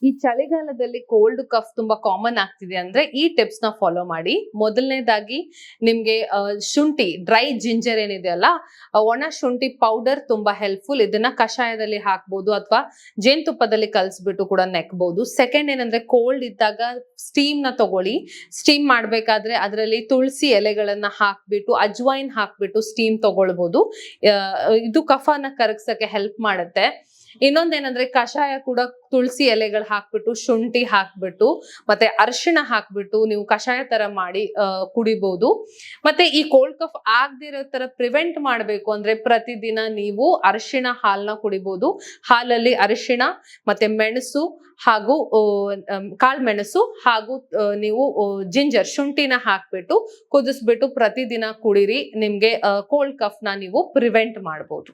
ಈ ಚಳಿಗಾಲದಲ್ಲಿ cold cough ತುಂಬಾ ಕಾಮನ್ ಆಗ್ತಿದೆ ಅಂದ್ರೆ ಈ ಟಿಪ್ಸ್ ನ ಫಾಲೋ ಮಾಡಿ. ಮೊದಲನೇದಾಗಿ ನಿಮ್ಗೆ ಶುಂಠಿ ಡ್ರೈ ಜಿಂಜರ್ ಏನಿದೆಯಲ್ಲ, ಒಣ ಶುಂಠಿ ಪೌಡರ್ ತುಂಬಾ ಹೆಲ್ಪ್ಫುಲ್. ಇದನ್ನ ಕಷಾಯದಲ್ಲಿ ಹಾಕ್ಬೋದು ಅಥವಾ ಜೇನುತುಪ್ಪದಲ್ಲಿ ಕಲ್ಸ್ಬಿಟ್ಟು ಕೂಡ ನೆಕ್ಬಹುದು. ಸೆಕೆಂಡ್ ಏನಂದ್ರೆ ಕೋಲ್ಡ್ ಇದ್ದಾಗ ಸ್ಟೀಮ್ ನ ತಗೊಳ್ಳಿ. ಸ್ಟೀಮ್ ಮಾಡ್ಬೇಕಾದ್ರೆ ಅದರಲ್ಲಿ ತುಳಸಿ ಎಲೆಗಳನ್ನ ಹಾಕ್ಬಿಟ್ಟು ಅಜ್ವೈನ್ ಹಾಕ್ಬಿಟ್ಟು ಸ್ಟೀಮ್ ತಗೊಳ್ಬಹುದು. ಇದು ಕಫನ ಕರಗ್ಸಕ್ಕೆ ಹೆಲ್ಪ್ ಮಾಡುತ್ತೆ. ಇನ್ನೊಂದೇನಂದ್ರೆ ಕಷಾಯ ಕೂಡ ತುಳಸಿ ಎಲೆಗಳು ಹಾಕ್ಬಿಟ್ಟು ಶುಂಠಿ ಹಾಕ್ಬಿಟ್ಟು ಮತ್ತೆ ಅರಿಶಿಣ ಹಾಕ್ಬಿಟ್ಟು ನೀವು ಕಷಾಯ ತರ ಮಾಡಿ ಕುಡಿಬಹುದು. ಮತ್ತೆ ಈ ಕೋಲ್ಡ್ ಕಫ್ ಆಗದಿರೋ ತರ ಪ್ರಿವೆಂಟ್ ಮಾಡಬೇಕು ಅಂದ್ರೆ ಪ್ರತಿದಿನ ನೀವು ಅರಿಶಿಣ ಹಾಲನ್ನ ಕುಡಿಬಹುದು. ಹಾಲಲ್ಲಿ ಅರಿಶಿಣ ಮತ್ತೆ ಮೆಣಸು ಹಾಗೂ ಕಾಳು ಮೆಣಸು ಹಾಗೂ ನೀವು ಜಿಂಜರ್ ಶುಂಠಿನ ಹಾಕ್ಬಿಟ್ಟು ಕುದಿಸ್ಬಿಟ್ಟು ಪ್ರತಿದಿನ ಕುಡಿರಿ. ನಿಮ್ಗೆ ಕೋಲ್ಡ್ ಕಫ್ ನ ನೀವು ಪ್ರಿವೆಂಟ್ ಮಾಡಬಹುದು.